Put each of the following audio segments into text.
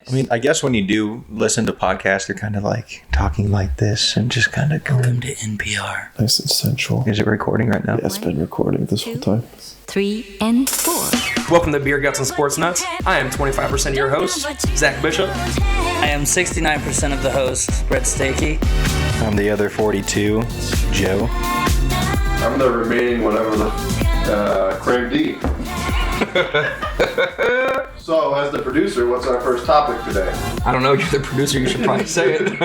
I mean, I guess when you do listen to podcasts, you're kind of like talking like this and just kind of going. Welcome to NPR. Nice and sensual. Is it recording right now? Yeah, it's been recording this whole time. 3 and 4. Welcome to Beer Guts and Sports Nuts. I am 25% your host, Zach Bishop. I am 69% of the host, Brett Stakey. I'm the other 42, Joe. I'm the remaining whatever the Craig D. So, as the producer, what's our first topic today? I don't know, you're the producer, you should probably say it.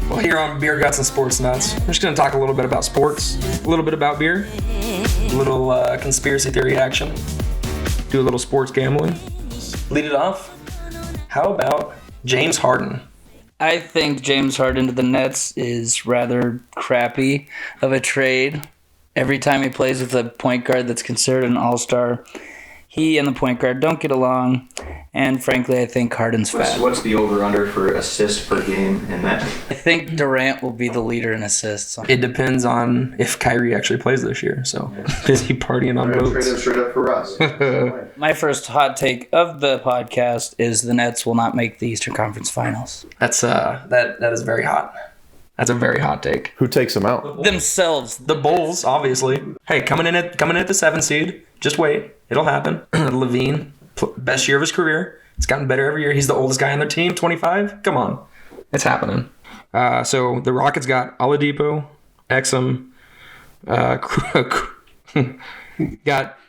Well, here on Beer Guts and Sports Nuts, we're just going to talk a little bit about sports, a little bit about beer, a little conspiracy theory action, do a little sports gambling. Lead it off. How about James Harden? I think James Harden to the Nets is rather crappy of a trade. Every time he plays with a point guard that's considered an all-star, he and the point guard don't get along, and frankly, I think Harden's fat. What's the over-under for assists per game in that? I think Durant will be the leader in assists. It depends on if Kyrie actually plays this year, so is he partying on Trade boats? him straight up for us. My first hot take of the podcast is the Nets will not make the Eastern Conference Finals. That's that is very hot. That's a very hot take. Who takes him out? Themselves. The Bulls, obviously. Hey, coming in at the 7 seed. Just wait, it'll happen. Levine, best year of his career. It's gotten better every year. He's the oldest guy on their team, 25. Come on, it's happening. So the Rockets got Oladipo, Exum, got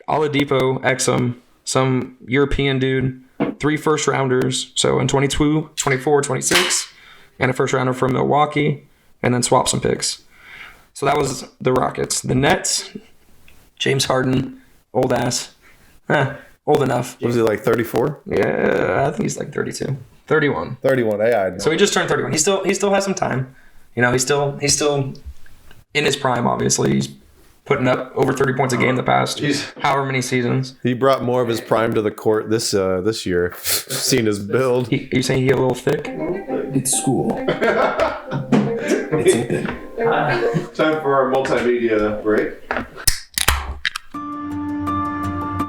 Oladipo, Exum, some European dude, 3 first rounders. So in 22, 24, 26, and a first rounder from Milwaukee, and then swap some picks. So that was the Rockets. The Nets, James Harden, old ass, old enough. Was he like 34? Yeah, I think he's like 32, 31. 31. Yeah, I know. So he just turned 31. He still has some time. You know, he's still in his prime. Obviously, he's putting up over 30 points a game the past however many seasons. He brought more of his prime to the court this year. Seen his build. You saying he a little thick? It's school. It's open. Time for our multimedia break.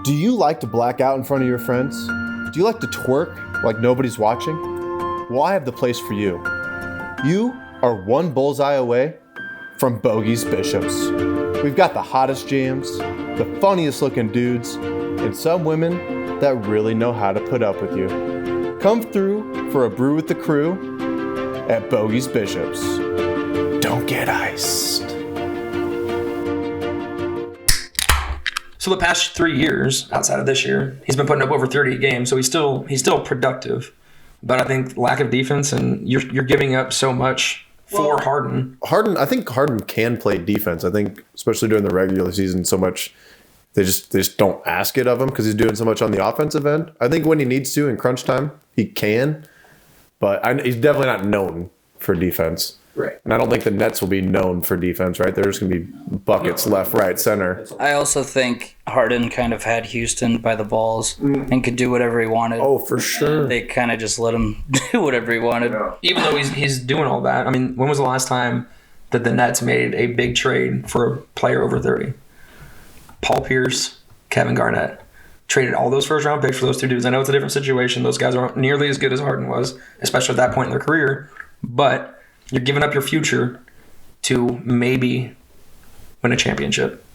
Do you like to black out in front of your friends? Do you like to twerk like nobody's watching? Well, I have the place for you. You are one bullseye away from Bogey's Bishops. We've got the hottest jams, the funniest looking dudes, and some women that really know how to put up with you. Come through for a brew with the crew at Bogey's Bishops. Don't get iced. So the past 3 years, outside of this year, he's been putting up over 30 a game. So he's still productive. But I think lack of defense, and you're giving up so much for Harden. I think Harden can play defense. I think, especially during the regular season, so much they just don't ask it of him because he's doing so much on the offensive end. I think when he needs to in crunch time, he can, but he's definitely not known for defense. Right. And I don't think the Nets will be known for defense, right? There's going to be buckets left, right, center. I also think Harden kind of had Houston by the balls and could do whatever he wanted. Oh, for sure. They kind of just let him do whatever he wanted. Even though he's doing all that, I mean, when was the last time that the Nets made a big trade for a player over 30? Paul Pierce, Kevin Garnett. Traded all those first-round picks for those two dudes. I know it's a different situation. Those guys aren't nearly as good as Harden was, especially at that point in their career. But you're giving up your future to maybe win a championship.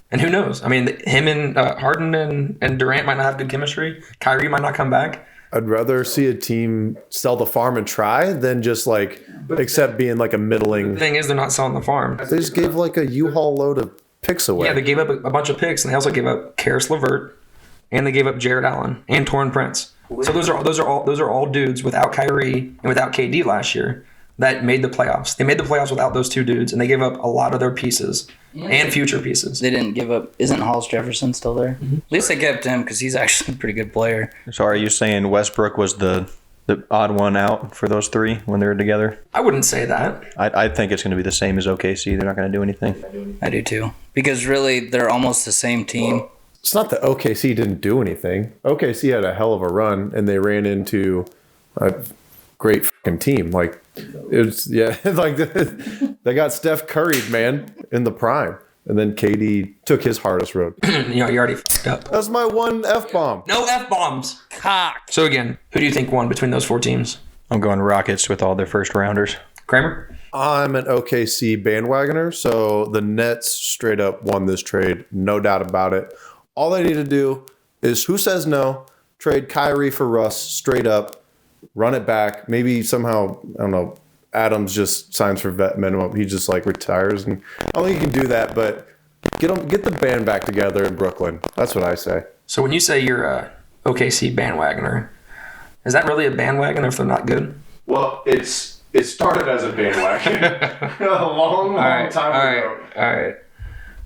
And who knows? I mean, him and Harden and Durant might not have good chemistry. Kyrie might not come back. I'd rather see a team sell the farm and try than just accept being like a middling. The thing is, they're not selling the farm. They just gave like a U-Haul load of picks away. Yeah, they gave up a bunch of picks, and they also gave up Karis LeVert, and they gave up Jared Allen and Torrin Prince. So those are all dudes without Kyrie and without KD last year that made the playoffs. They made the playoffs without those two dudes, and they gave up a lot of their pieces and future pieces. They didn't give up. Isn't Hollis Jefferson still there? Mm-hmm. At least they kept him because he's actually a pretty good player. So are you saying Westbrook was the odd one out for those three when they were together? I wouldn't say that. I think it's going to be the same as OKC. They're not going to do anything. I do too. Because really, they're almost the same team. Well, it's not that OKC didn't do anything. OKC had a hell of a run, and they ran into a great fucking team. Like, it's like they got Steph Curry, man, in the prime. and then KD took his hardest road. You already fucked up. That's my one F-bomb. No F-bombs. Cock. So again, who do you think won between those 4 teams? I'm going Rockets with all their first rounders. Kramer? I'm an OKC bandwagoner, so the Nets straight up won this trade, no doubt about it. All they need to do is, who says no, trade Kyrie for Russ straight up, run it back. Maybe somehow, I don't know, Adams just signs for vet minimum. He just like retires, and I don't think he can do that, but get the band back together in Brooklyn. That's what I say. So when you say you're a OKC bandwagoner, is that really a bandwagon if they're not good? Well, it started as a bandwagon a long time ago. All right.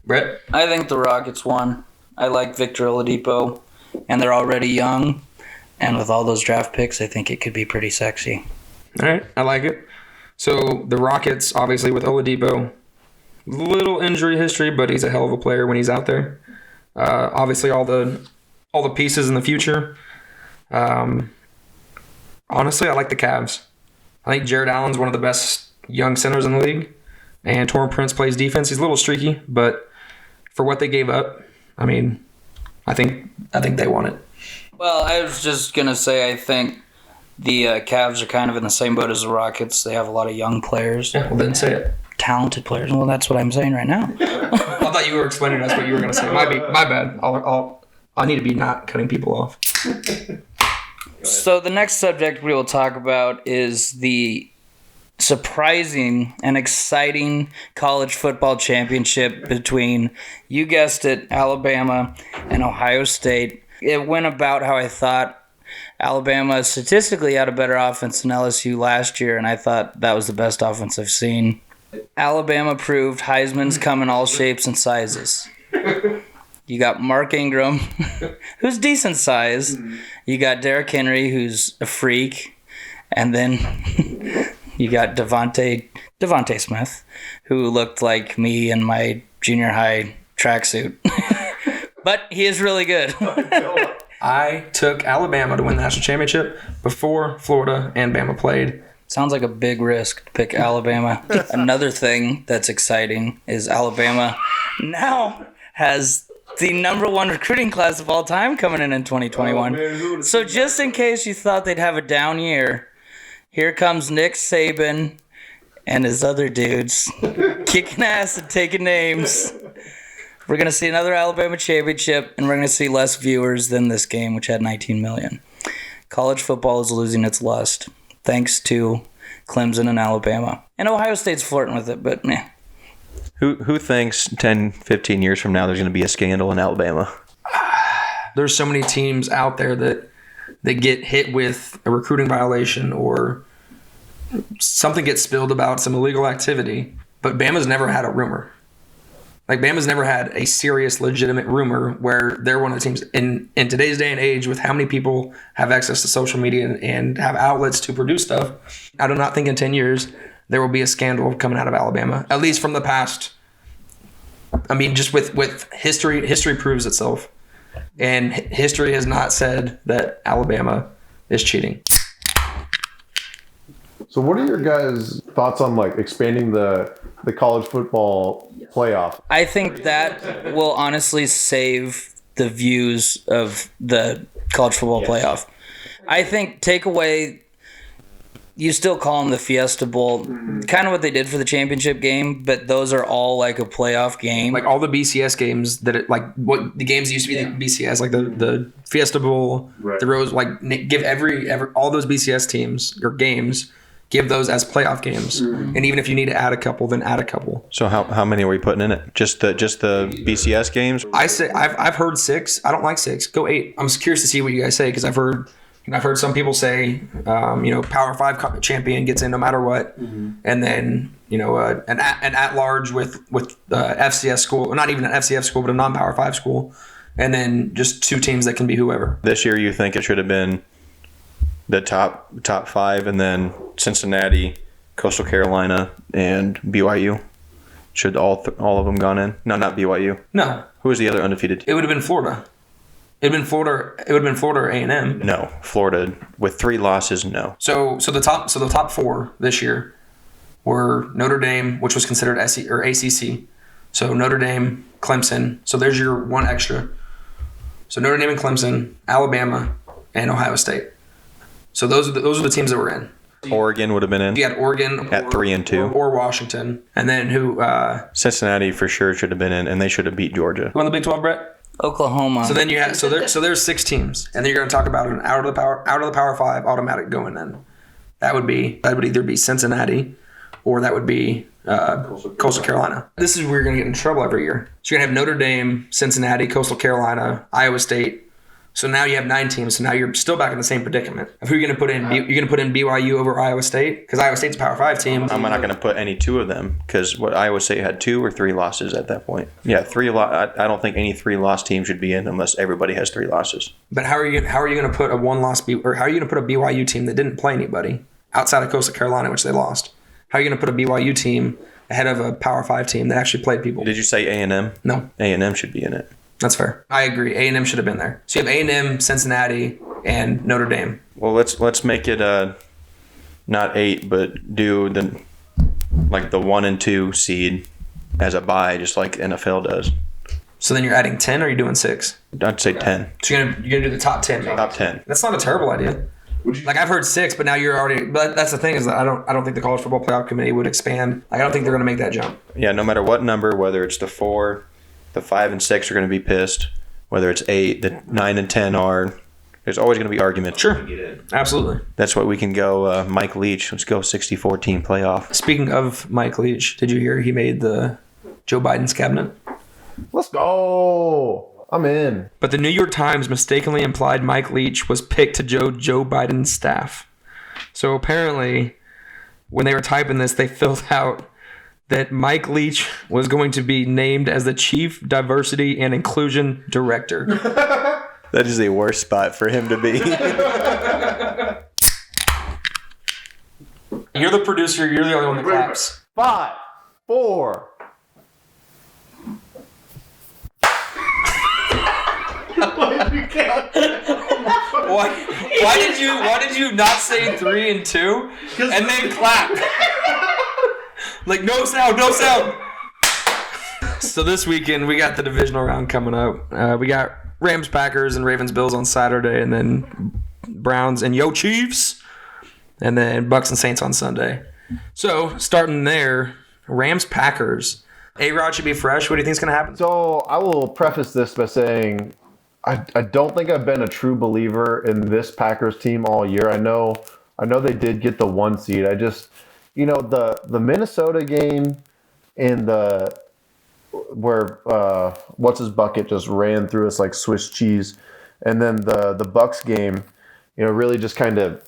Brett? I think the Rockets won. I like Victor Oladipo, and they're already young. And with all those draft picks, I think it could be pretty sexy. All right, I like it. So the Rockets, obviously with Oladipo, little injury history, but he's a hell of a player when he's out there. Obviously, all the pieces in the future. Honestly, I like the Cavs. I think Jared Allen's one of the best young centers in the league, and Taurean Prince plays defense. He's a little streaky, but for what they gave up, I mean, I think they won it. Well, I was just going to say I think the Cavs are kind of in the same boat as the Rockets. They have a lot of young players. Yeah, well, then say it. Talented players. Well, that's what I'm saying right now. I thought you were explaining to us what you were going to say. My bad. I need to be not cutting people off. So the next subject we will talk about is the surprising and exciting college football championship between, you guessed it, Alabama and Ohio State. It went about how I thought. Alabama statistically had a better offense than LSU last year, and I thought that was the best offense I've seen. Alabama proved Heisman's come in all shapes and sizes. You got Mark Ingram, who's decent size. You got Derrick Henry, who's a freak. And then you got Devontae Smith, who looked like me in my junior high tracksuit. But he is really good. I took Alabama to win the national championship before Florida and Bama played. Sounds like a big risk to pick Alabama. Another thing that's exciting is Alabama now has the number 1 recruiting class of all time coming in 2021. Man, so just in case you thought they'd have a down year, here comes Nick Saban and his other dudes kicking ass and taking names. We're going to see another Alabama championship, and we're going to see less viewers than this game, which had 19 million. College football is losing its lust, thanks to Clemson and Alabama. And Ohio State's flirting with it, but meh. Who thinks 10, 15 years from now there's going to be a scandal in Alabama? There's so many teams out there that get hit with a recruiting violation or something gets spilled about some illegal activity, but Bama's never had a rumor. Like, Bama's never had a serious, legitimate rumor where they're one of the teams. In today's day and age, with how many people have access to social media and have outlets to produce stuff, I do not think in 10 years there will be a scandal coming out of Alabama, at least from the past. I mean, just with history proves itself. And history has not said that Alabama is cheating. So what are your guys' thoughts on like expanding the college football playoff? I think that will honestly save the views of the college football playoff. I think take away, you still call them the Fiesta Bowl, kind of what they did for the championship game, but those are all like a playoff game. Like all the BCS games what the games used to be the BCS, like the Fiesta Bowl, the Rose, like give every all those BCS teams or games, give those as playoff games. And even if you need to add a couple, then add a couple. So how many are we putting in it? Just the BCS games? I say I've heard 6. I don't like 6. Go 8. I'm just curious to see what you guys say because I've heard some people say, Power 5 champion gets in no matter what, and then an at large with FCS school, or not even an FCS school, but a non-Power 5 school, and then just 2 teams that can be whoever. This year, you think it should have been the top 5, and then Cincinnati, Coastal Carolina, and BYU? Should all of them gone in? No, not BYU. No. Who was the other undefeated team? It would have been Florida. It would have been Florida or A&M. No, Florida with 3 losses. No. So the top 4 this year were Notre Dame, which was considered SEC or ACC, So Notre Dame, Clemson. So there's your one extra. So Notre Dame and Clemson, Alabama, and Ohio State. So those are the teams that were in. Oregon would have been in. You had Oregon At 3 and 2. or Washington, and then who? Cincinnati for sure should have been in, and they should have beat Georgia. Who won the Big 12, Brett? Oklahoma. So then you have there's 6 teams, and then you're going to talk about an out of the Power 5 automatic going in. That would either be Cincinnati, or that would be Coastal Carolina. This is where you're going to get in trouble every year. So you're going to have Notre Dame, Cincinnati, Coastal Carolina, Iowa State. So now you have 9 teams. So now you're still back in the same predicament. Of who you're going to put in? You're going to put in BYU over Iowa State because Iowa State's a Power 5 team. I'm not going to put any 2 of them because what Iowa State had 2 or 3 losses at that point. Yeah, 3. I don't think any 3-loss team should be in unless everybody has 3 losses. But how are you going to put a 1-loss or how are you going to put a BYU team that didn't play anybody outside of Coastal Carolina, which they lost? How are you going to put a BYU team ahead of a Power 5 team that actually played people? Did you say A&M? No. A&M should be in it. That's fair. I agree. A&M should have been there. So you have A&M, Cincinnati, and Notre Dame. Well, let's make it not 8, but do the 1 and 2 seed as a bye, just like NFL does. So then you're adding 10, or are you doing 6? I'd say 10. So you're gonna do the top 10. Maybe. Top 10. That's not a terrible idea. I've heard 6, but now you're already. But that's the thing is that I don't think the College Football Playoff Committee would expand. I don't think they're gonna make that jump. Yeah, no matter what number, whether it's the 4, the 5 and 6 are going to be pissed. Whether it's 8, the 9 and 10 are. There's always going to be arguments. Sure, absolutely. That's what we can go. Mike Leach. Let's go 60-14 playoff. Speaking of Mike Leach, did you hear he made the Joe Biden's cabinet? Let's go. I'm in. But the New York Times mistakenly implied Mike Leach was picked to Joe Biden's staff. So apparently, when they were typing this, they filled out that Mike Leach was going to be named as the Chief Diversity and Inclusion Director. That is the worst spot for him to be. You're the producer. You're the only one that claps. 5, 4. Why did you not say 3 and 2 and then clap? Like no sound. So this weekend we got the divisional round coming up. We got Rams, Packers, and Ravens, Bills on Saturday, and then Browns and Yo Chiefs, and then Bucks and Saints on Sunday. So starting there, Rams, Packers. A-Rod should be fresh. What do you think is going to happen? So I will preface this by saying I don't think I've been a true believer in this Packers team all year. I know they did get the 1 seed. I just, the Minnesota game and where what's his bucket just ran through us like Swiss cheese, and then the Bucks game, really just kind of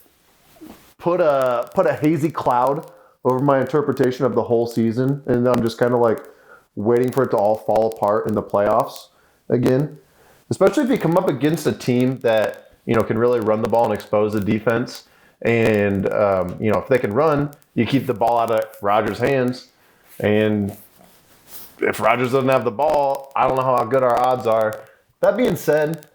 put a hazy cloud over my interpretation of the whole season, and I'm just kind of like waiting for it to all fall apart in the playoffs again. Especially if you come up against a team that can really run the ball and expose the defense, and if they can run, you keep the ball out of Rodgers' hands, and if Rodgers doesn't have the ball, I don't know how good our odds are. That being said,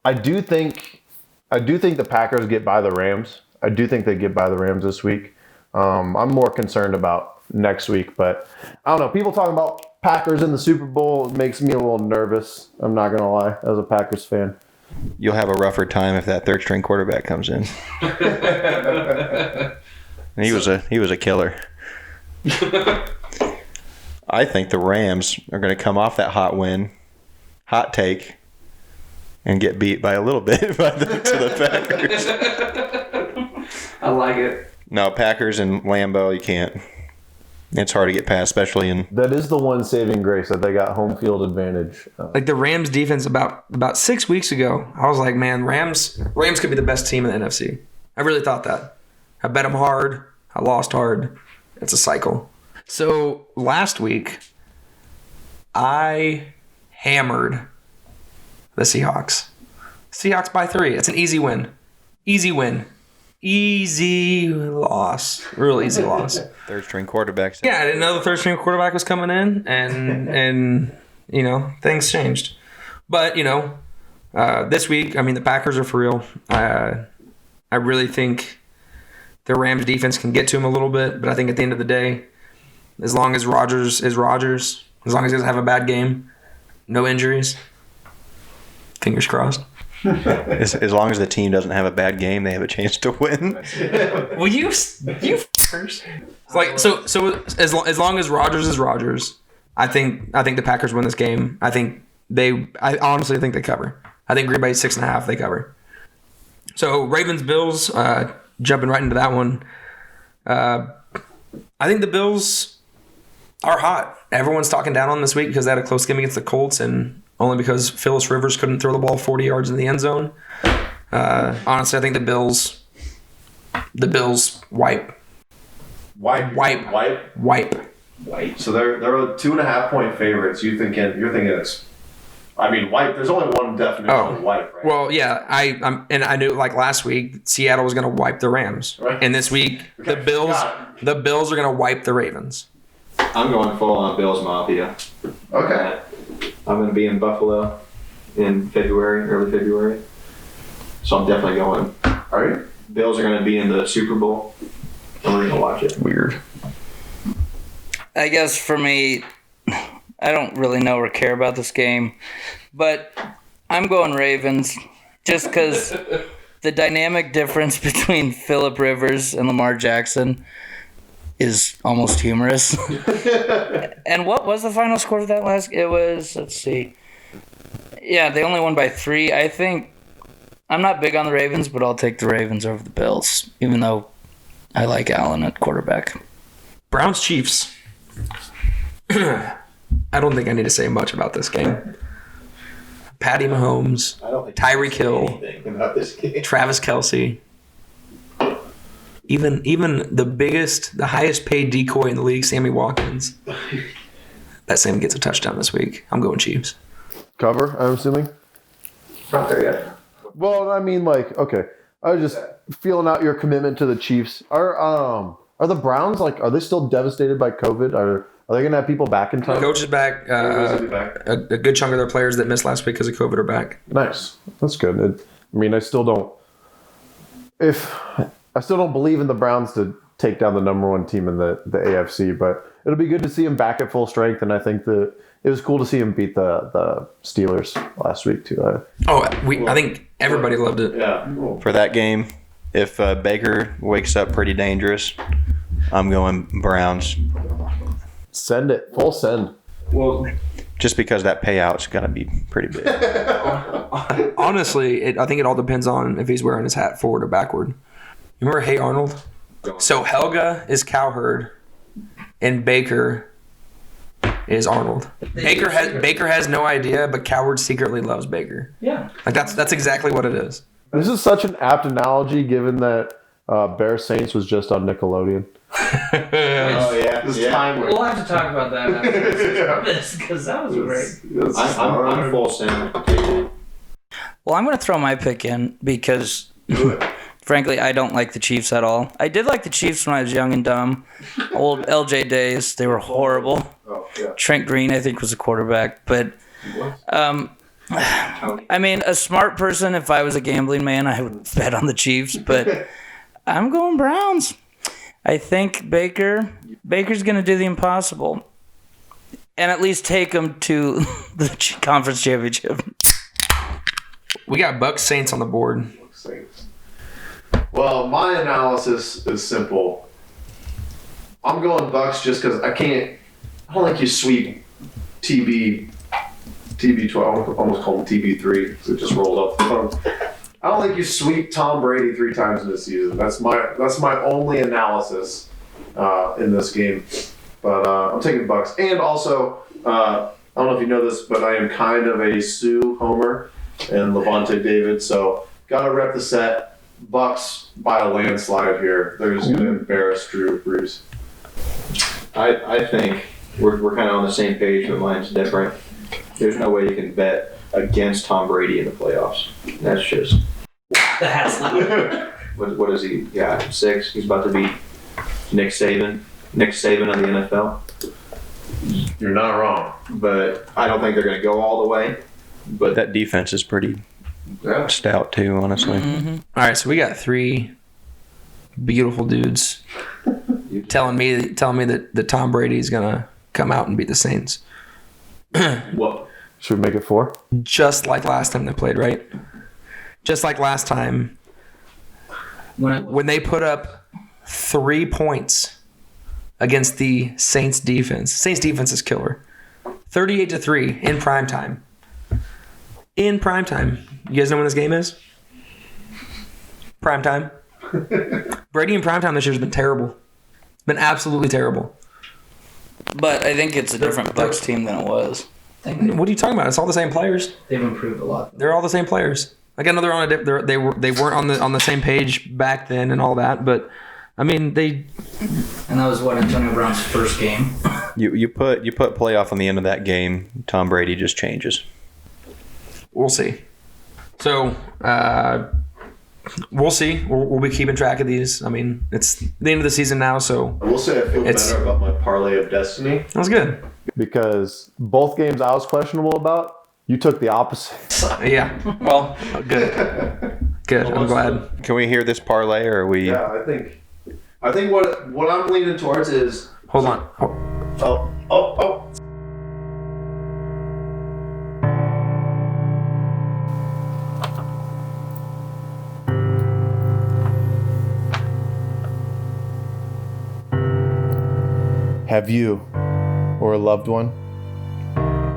I do think the Packers get by the Rams. I do think they get by the Rams this week. I'm more concerned about next week, but I don't know. People talking about Packers in the Super Bowl makes me a little nervous. I'm not gonna lie, as a Packers fan. You'll have a rougher time if that third-string quarterback comes in. He was a killer. I think the Rams are going to come off that hot take, and get beat by a little bit to the Packers. I like it. No, Packers and Lambeau, you can't. It's hard to get past, especially in. That is the one saving grace that they got home field advantage. Like the Rams defense about 6 weeks ago, I was like, man, Rams could be the best team in the NFC. I really thought that. I bet them hard. I lost hard. It's a cycle. So last week, I hammered the Seahawks. Seahawks by 3. It's an easy win. Easy win. Easy loss. Real easy loss. Third-string quarterbacks. Yeah, I didn't know the third-string quarterback was coming in, and things changed. But, this week, the Packers are for real. I really think the Rams defense can get to him a little bit, but I think at the end of the day, as long as Rodgers is Rodgers, As long as he doesn't have a bad game, no injuries. Fingers crossed. As long as the team doesn't have a bad game, they have a chance to win. Well, you fuckers. Like so as long as Rodgers is Rodgers, I think the Packers win this game. I honestly think they cover. I think Green Bay 6.5, they cover. So Ravens Bills, jumping right into that one. I think the Bills are hot. Everyone's talking down on them this week because they had a close game against the Colts, and only because Phyllis Rivers couldn't throw the ball 40 yards in the end zone. Honestly, I think the Bills wipe. So they're 2.5-point favorites. You're thinking it's. I mean, wipe. There's only one definition of wipe, right? Well, yeah, I knew like last week Seattle was going to wipe the Rams, right. And this week the Bills are going to wipe the Ravens. I'm going full on Bills Mafia. Okay. I'm going to be in Buffalo in early February. So I'm definitely going. All right. Bills are going to be in the Super Bowl, and we're going to watch it. Weird. I guess for me, I don't really know or care about this game, but I'm going Ravens just because the dynamic difference between Phillip Rivers and Lamar Jackson is almost humorous. And what was the final score of that last? It was, let's see. Yeah, they only won by 3. I think I'm not big on the Ravens, but I'll take the Ravens over the Bills, even though I like Allen at quarterback. Browns Chiefs. I don't think I need to say much about this game. Patty Mahomes, Tyreek Hill, Travis Kelce. Even the highest paid decoy in the league, Sammy Watkins. That Sam gets a touchdown this week. I'm going Chiefs. Cover, I'm assuming? Not there yet. Well, I mean, like, okay. I was just feeling out your commitment to the Chiefs. Are the Browns, like, are they still devastated by COVID? Are they going to have people back in time? Coach is back. A good chunk of their players that missed last week because of COVID are back. Nice. That's good. I still don't believe in the Browns to take down the number 1 team in the AFC, but it'll be good to see him back at full strength, and I think that it was cool to see him beat the Steelers last week too. I think everybody loved it. Yeah. For that game, if Baker wakes up pretty dangerous, I'm going Browns. Send it. Full send. Well, Just because that payout's got to be pretty big. Honestly, I think it all depends on if he's wearing his hat forward or backward. You remember Hey Arnold? So Helga is Cowherd, and Baker is Arnold. Baker has no idea, but Cowherd secretly loves Baker. Yeah. Like that's exactly what it is. This is such an apt analogy given that Bear Saints was just on Nickelodeon. oh yeah. We'll have to talk about that after this because that was great. I'm full send. Well, I'm going to throw my pick in because, frankly, I don't like the Chiefs at all. I did like the Chiefs when I was young and dumb. Old LJ days, they were horrible. Oh, yeah. Trent Green, I think, was a quarterback. But, I mean, a smart person, if I was a gambling man, I would bet on the Chiefs. But I'm going Browns. I think Baker's going to do the impossible and at least take them to the conference championship. We got Bucks Saints on the board. Saints. Well, my analysis is simple. I'm going Bucks just because I don't think you sweep TB12. I almost called him TB3 because it just rolled off the phone. I don't think you sweep Tom Brady 3 times in this season. That's my only analysis in this game. But I'm taking Bucks. And also, I don't know if you know this, but I am kind of a Sue homer and Levante David. So got to rep the set. Bucks by a landslide here. They're just going to embarrass Drew Brees. I think we're kind of on the same page, but mine's different. There's no way you can bet against Tom Brady in the playoffs. That's just. That's not. What is he? Yeah, 6. He's about to beat Nick Saban. Nick Saban of the NFL. You're not wrong. But I don't think they're going to go all the way. But That defense is pretty stout too, honestly. Mm-hmm. All right, so we got 3 beautiful dudes telling me that Tom Brady is gonna come out and beat the Saints. What? Should we make it 4? Just like last time they played, right? Just like last time when they put up 3 points against the Saints defense. Saints defense is killer. 38-3 in prime time. In prime time. You guys know when this game is? Prime time. Brady in prime time this year has been terrible. Been absolutely terrible. But I think it's a different Bucks team than it was. What are you talking about? It's all the same players. They've improved a lot. They're all the same players. Like I know they're on a they weren't on the same page back then and all that, but I mean they. And that was what Antonio Brown's first game. You put playoff on the end of that game. Tom Brady just changes. We'll see. So we'll see. We'll be keeping track of these. I mean, it's the end of the season now, so I will say I feel better about my parlay of destiny. That's good. Because both games I was questionable about, you took the opposite. Yeah. Well, good. Good. I'm glad. Can we hear this parlay, or are we? Yeah, I think what I'm leaning towards is. Hold on. Oh. Have you or a loved one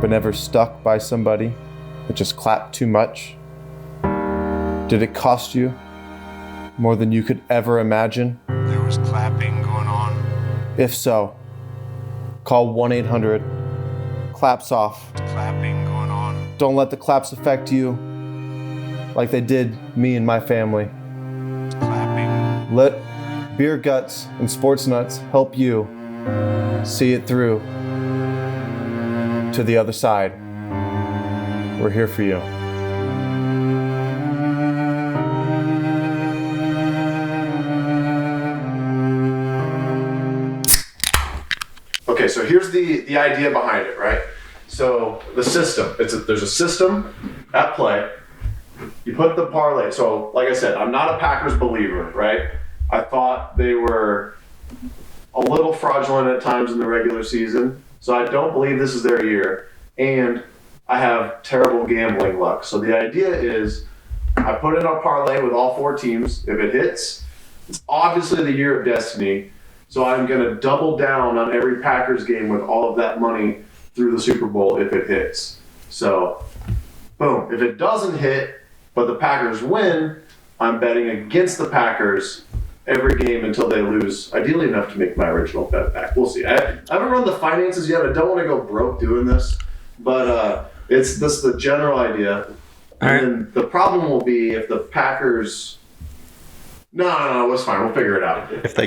been ever stuck by somebody that just clapped too much? Did it cost you more than you could ever imagine? There was clapping going on. If so, call 1-800-CLAPS-OFF. Clapping going on. Don't let the claps affect you like they did me and my family. Clapping. Let Beer Guts and Sports Nuts help you see it through to the other side. We're here for you. Okay, so here's the idea behind it, right? So the system, there's a system at play. You put the parlay. So like I said, I'm not a Packers believer, right? I thought they were a little fraudulent at times in the regular season. So I don't believe this is their year. And I have terrible gambling luck. So the idea is I put in a parlay with all 4 teams. If it hits, it's obviously the year of destiny. So I'm going to double down on every Packers game with all of that money through the Super Bowl if it hits. So, boom. If it doesn't hit, but the Packers win, I'm betting against the Packers every game until they lose, ideally enough to make my original bet back. We'll see. I haven't run the finances yet. I don't want to go broke doing this, but it's this the general idea. And then the problem will be if the Packers. No, it's fine. We'll figure it out. If they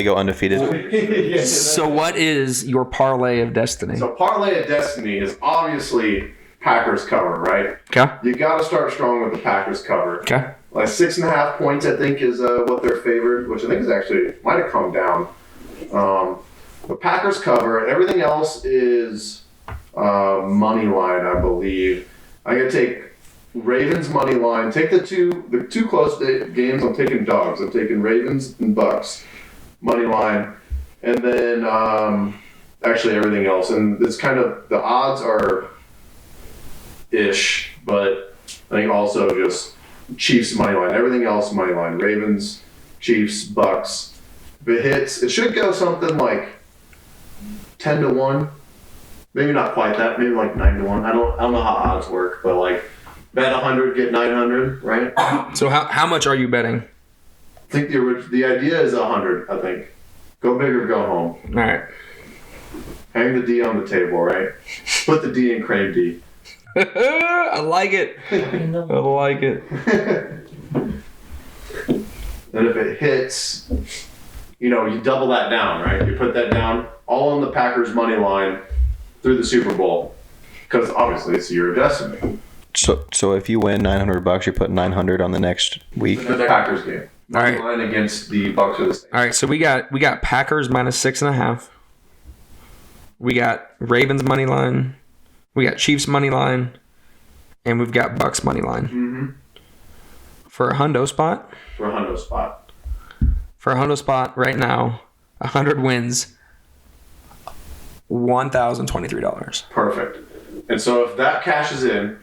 go undefeated. Yeah, So what is your parlay of destiny? So parlay of destiny is obviously Packers cover, right? Okay. You got to start strong with the Packers cover. Okay. Like 6.5 points, I think, is what they're favored, which I think is actually might have come down. The Packers cover. Everything else is money line, I believe. I'm gonna take Ravens money line. Take the two close games. I'm taking dogs. I'm taking Ravens and Bucks money line, and then actually everything else. And it's kind of the odds are ish, but I think also just Chiefs money line. Everything else money line. Ravens, Chiefs, Bucks. If it hits, it should go something like 10-1. Maybe not quite that. Maybe like 9-1. I don't know how odds work, but like bet 100, get 900, right? So how much are you betting? I think the idea is 100. I think. Go big or go home. All right. Hang the D on the table, right? Put the D in Crane D. I like it. I like it. And if it hits, you double that down, right? You put that down all on the Packers money line through the Super Bowl, because obviously it's your destiny. So if you win $900, you're putting 900 on the next week. The Packers game. All right. Line against the Bucks or the Saints. All right. So we got Packers minus 6.5. We got Ravens money line. We got Chiefs money line, and we've got Bucks money line. Mm-hmm. For a hundo spot. For a hundo spot. For a hundo spot right now, 100 wins, $1,023. Perfect. And so if that cashes in,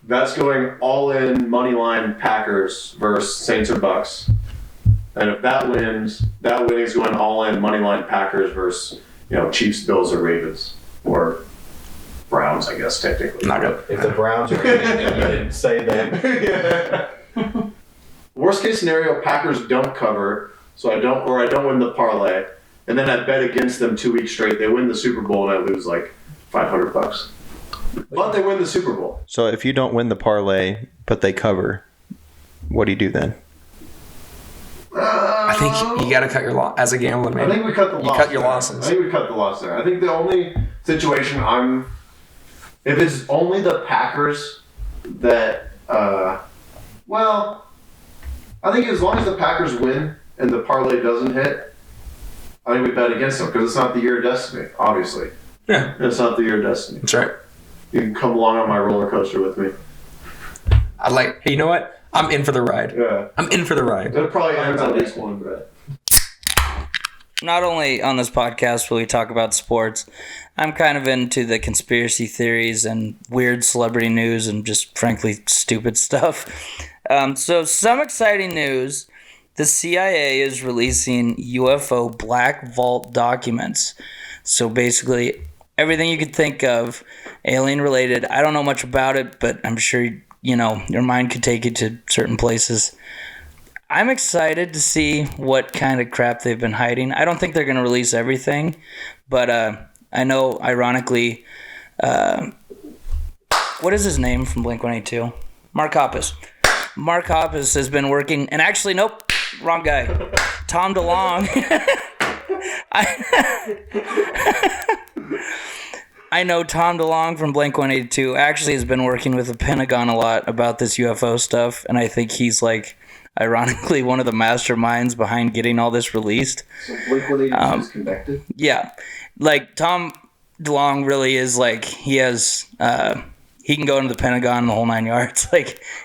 that's going all in money line Packers versus Saints or Bucks. And if that wins, that winning is going all in money line Packers versus, Chiefs, Bills, or Ravens. Or Browns, I guess, technically. Not good. If the Browns are you didn't say that. Yeah. Worst case scenario, Packers don't cover, so I don't win the parlay. And then I bet against them 2 weeks straight. They win the Super Bowl and I lose like $500. But they win the Super Bowl. So if you don't win the parlay, but they cover, what do you do then? I think you got to cut your loss as a gambler, man. I think we cut the loss. You cut your there. losses. I think we cut the loss there. I think the only situation if it's only the Packers that, I think as long as the Packers win and the parlay doesn't hit, I think we bet against them because it's not the year of destiny, obviously. Yeah. It's not the year of destiny. That's right. You can come along on my roller coaster with me. Hey, you know what? I'm in for the ride. Yeah. I'm in for the ride. It probably ends on week 1, Brett. Not only on this podcast will we talk about sports, I'm kind of into the conspiracy theories and weird celebrity news and just frankly stupid stuff. So some exciting news. The CIA is releasing UFO black vault documents. So basically everything you could think of alien related. I don't know much about it, but I'm sure, your mind could take you to certain places. I'm excited to see what kind of crap they've been hiding. I don't think they're going to release everything, but I know, ironically, what is his name from Blink-182? Mark Hoppus. Mark Hoppus has been working, and actually, nope, wrong guy. Tom DeLonge. I know Tom DeLonge from Blink-182 actually has been working with the Pentagon a lot about this UFO stuff, and I think he's ironically one of the masterminds behind getting all this released. So Blink-182 is connected? Yeah. Tom DeLonge really is he has he can go into the Pentagon and the whole 9 yards.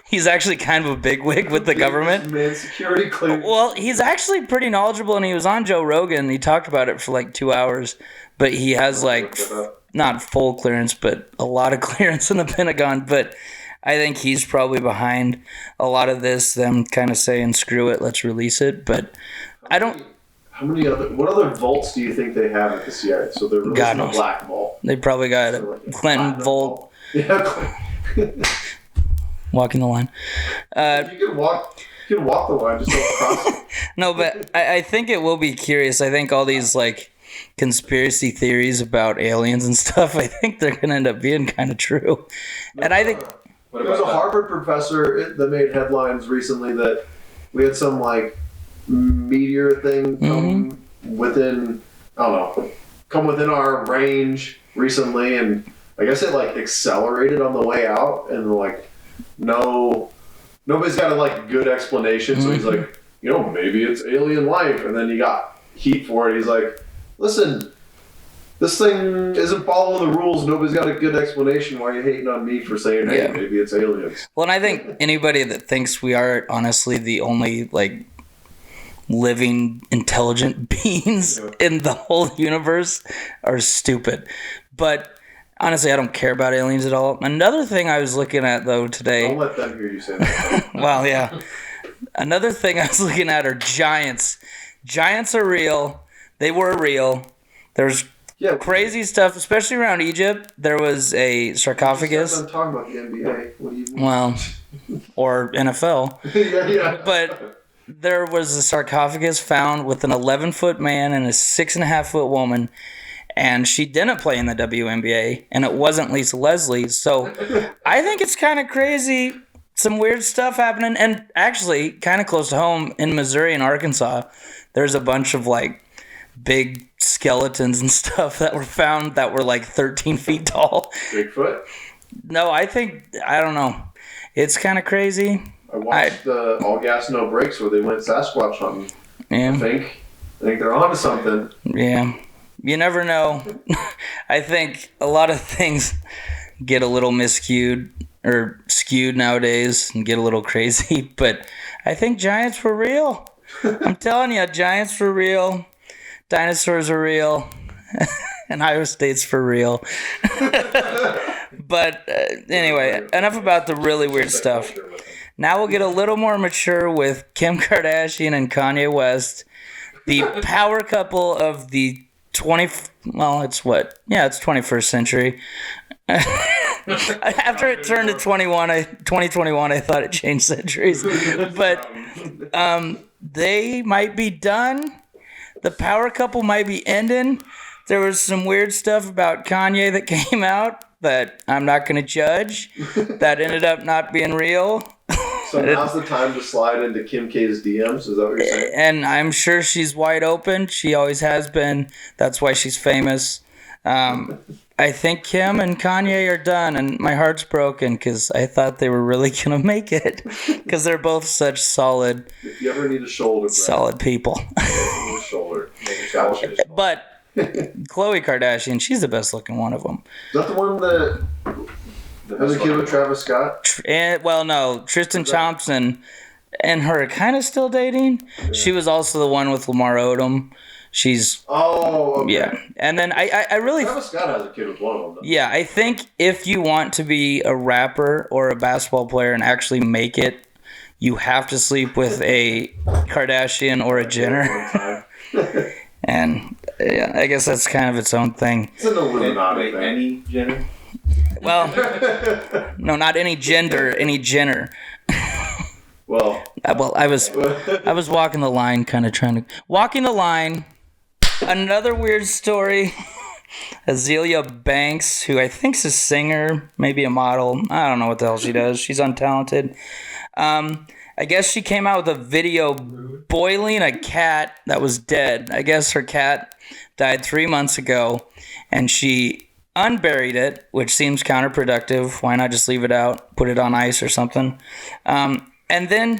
He's actually kind of a bigwig with the government. Man, security clearance. Well, he's actually pretty knowledgeable, and he was on Joe Rogan. He talked about it for 2 hours, but he has not full clearance, but a lot of clearance in the Pentagon. But I think he's probably behind a lot of this, them kind of saying, screw it, let's release it. But I don't... What other vaults do you think they have at the CIA? So they're releasing a black vault. They probably got a Clinton vault. Yeah, walking the line. You can walk the line, just don't cross it. No, but I think it will be curious. I think all these conspiracy theories about aliens and stuff, I think they're going to end up being kind of true. And I think... There's a Harvard professor that made headlines recently that we had some meteor thing come within, come within our range recently, and I guess it accelerated on the way out, and nobody's got a good explanation. So he's maybe it's alien life, and then he got heat for it. He's like, listen, this thing isn't following the rules. Nobody's got a good explanation. Why are you hating on me for saying, hey, maybe it's aliens? Well, and I think anybody that thinks we are honestly the only living intelligent beings in the whole universe are stupid. But honestly, I don't care about aliens at all. Another thing I was looking at though today. Don't let them hear you say that. Well, yeah. Another thing I was looking at are giants. Giants are real. They were real. There's crazy stuff, especially around Egypt. There was a sarcophagus. I'm talking about the NBA. What do you mean? Well, or NFL. yeah. But there was a sarcophagus found with an 11-foot man and a 6.5-foot woman, and she didn't play in the WNBA, and it wasn't Lisa Leslie. So I think it's kind of crazy. Some weird stuff happening, and actually kind of close to home in Missouri and Arkansas, there's a bunch of big skeletons and stuff that were found that were 13 feet tall. Bigfoot? No, I don't know. It's kind of crazy. I watched the All Gas No Brakes where they went Sasquatch hunting. Yeah. I think they're onto something. Yeah. You never know. I think a lot of things get a little miscued or skewed nowadays and get a little crazy, but I think giants were real. I'm telling you, giants were real. Dinosaurs are real. And Iowa State's for real. But anyway, enough about the really weird stuff. Now we'll get a little more mature with Kim Kardashian and Kanye West, the power couple of the 21st century. After it turned to 2021, I thought it changed centuries. But they might be done. The power couple might be ending. There was some weird stuff about Kanye that came out that I'm not going to judge. That ended up not being real. So now's the time to slide into Kim K's DMs? Is that what you're saying? And I'm sure she's wide open. She always has been. That's why she's famous. I think Kim and Kanye are done, and my heart's broken because I thought they were really going to make it because they're both such solid, If you ever need a shoulder, Brad, solid people. a shoulder. But Khloe Kardashian, she's the best looking one of them. Is that the one that has a kid with Travis Scott? No, Tristan Thompson and her are kind of still dating. Yeah. She was also the one with Lamar Odom. She's okay. Yeah, and then I really Travis Scott has a kid with one of them. Though. Yeah, I think if you want to be a rapper or a basketball player and actually make it, you have to sleep with a Kardashian or a Jenner. And yeah, I guess that's kind of its own thing. It's an Illuminati thing. Any Jenner? Well, no, not any gender, any Jenner. Well, I was walking the line, kind of trying to walking the line. Another weird story. Azealia Banks, who I think's a singer, maybe a model. I don't know what the hell she does. She's untalented. I guess she came out with a video boiling a cat that was dead. I guess her cat died 3 months ago, and she unburied it, which seems counterproductive. Why not just leave it out, put it on ice or something? And then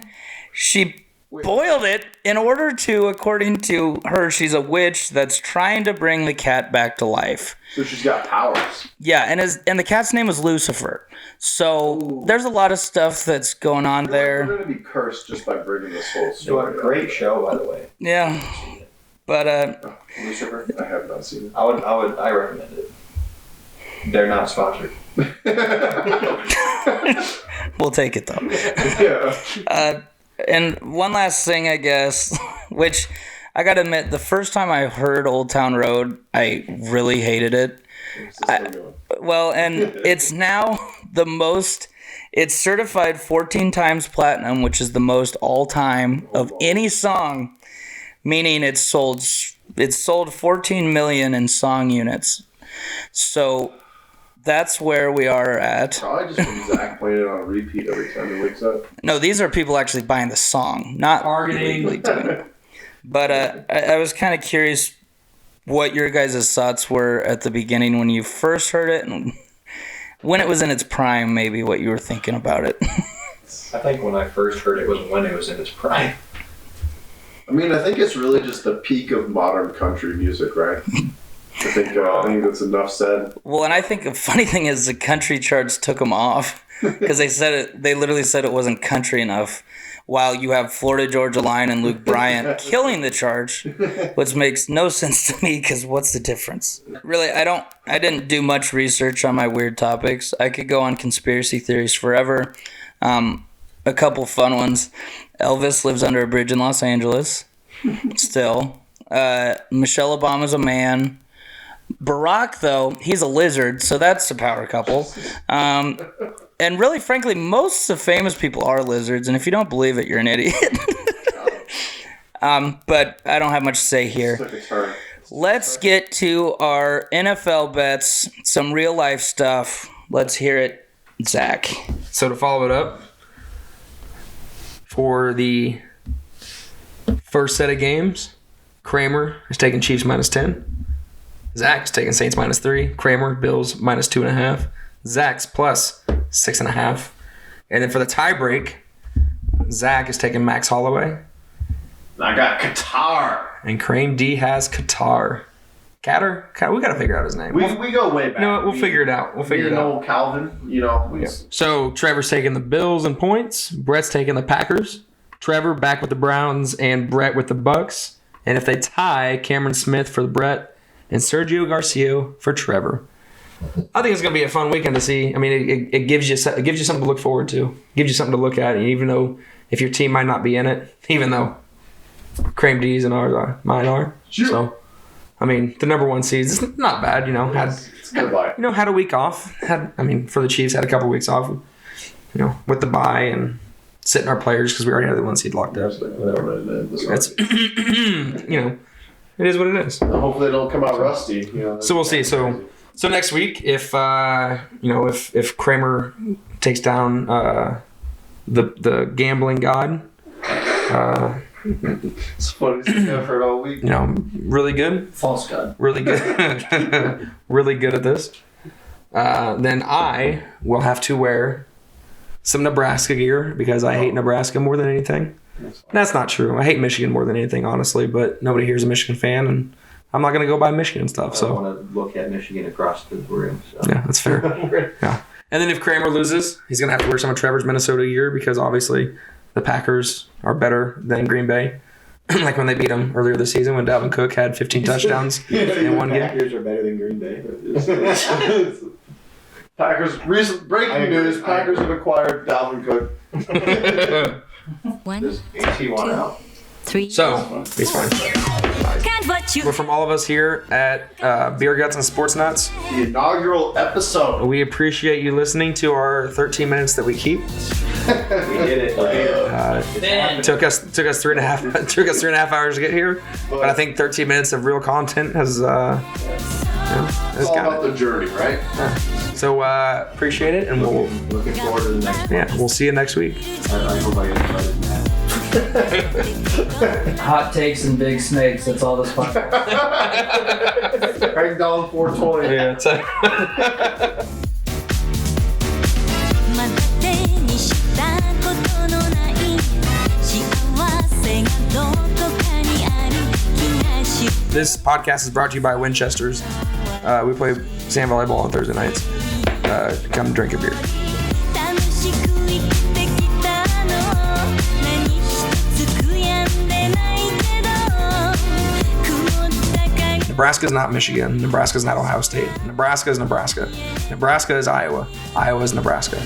she boiled it in order to, according to her, she's a witch that's trying to bring the cat back to life. So she's got powers. Yeah, and the cat's name is Lucifer. So there's a lot of stuff that's going on there. We're going to be cursed just by bringing this whole story. Great show, by the way. Yeah, but Lucifer, I have not seen it. I recommend it. They're not sponsored. We'll take it though. Yeah. And one last thing, I guess, which I gotta admit, the first time I heard Old Town Road, I really hated it. And it's now the most. It's certified 14 times platinum, which is the most all time of any song, meaning it's sold 14 million in song units. So that's where we are at. Probably just when Zach playing it on repeat every time he wakes up. No, these are people actually buying the song, not illegally doing it. But I was kind of curious what your guys' thoughts were at the beginning when you first heard it, and when it was in its prime, maybe what you were thinking about it. I think when I first heard it was when it was in its prime. I mean, I think it's really just the peak of modern country music, right? I think that's enough said. Well, and I think the funny thing is the country charts took them off because they literally said it wasn't country enough. While you have Florida Georgia Line and Luke Bryan killing the charge, which makes no sense to me because what's the difference? Really, I didn't do much research on my weird topics. I could go on conspiracy theories forever. A couple fun ones. Elvis lives under a bridge in Los Angeles. Still. Michelle Obama's a man. Barack, though, he's a lizard, so that's a power couple. And really, frankly, most of the famous people are lizards, and if you don't believe it, you're an idiot. But I don't have much to say here. Let's get to our NFL bets, some real life stuff. Let's hear it, Zach. So to follow it up, for the first set of games, Kramer is taking Chiefs -10. Zach's taking Saints -3. Kramer, Bills -2.5. Zach's plus 6.5. And then for the tiebreak, Zach is taking Max Holloway. I got Qatar. And Crane D has Qatar. Catter? We got to figure out his name. We go way back. No, we'll figure it out. Old Calvin, So Trevor's taking the Bills in points. Brett's taking the Packers. Trevor back with the Browns and Brett with the Bucks. And if they tie, Cameron Smith for Brett and Sergio Garcia for Trevor. I think it's going to be a fun weekend to see. I mean, it gives you something to look forward to. It gives you something to look at, and even though if your team might not be in it, even though Cream D's and mine are. Sure. So, I mean, the number 1 seeds, it's not bad. You know, It's good bye. had a week off. For the Chiefs, had a couple weeks off. You know, with the bye and sitting our players because we already had the 1 seed locked up. That's you know, it is what it is. Hopefully they don't come out rusty. You know, So we'll see. So next week, if if Kramer takes down the gambling god, it's funny to see effort all week. you know, really good, False god. really good, really good at this, then I will have to wear some Nebraska gear because I hate Nebraska more than anything. That's not true. I hate Michigan more than anything, honestly, but nobody here is a Michigan fan, and I'm not going to go buy Michigan stuff. I So want to look at Michigan across the room. So. yeah, that's fair. Yeah. And then if Kramer loses, he's going to have to wear some of Trevor's Minnesota gear because obviously the Packers are better than Green Bay. Like when they beat them earlier this season when Dalvin Cook had 15 touchdowns in one game. Packers are better than Green Bay. Packers, recent breaking news, Packers have acquired Dalvin Cook. 1, Just AT1 out. 3. So, he's fine. Can't watch you. But from all of us here at Beer Guts and Sports Nuts, The inaugural episode. we appreciate you listening to our 13 minutes that we keep. We did it. Took us 3.5 hours to get here, but I think 13 minutes of real content has It's has all got about it. the journey, right? So appreciate it, and we'll Looking forward to the next one. we'll see you next week. I hope I get invited to that. Hot takes and big snakes. That's all this podcast. Hang down 420. Yeah, it's まだ手にしたことのない幸せがどこかにある気がし This podcast is brought to you by Winchester's. We play sand volleyball on Thursday nights. Come drink a beer. 楽しく生きてきたの何一つ悔やんでないけど曇った影 Nebraska is not Michigan. Nebraska is not Ohio State. Nebraska is Nebraska. Nebraska is Iowa. Iowa is Nebraska.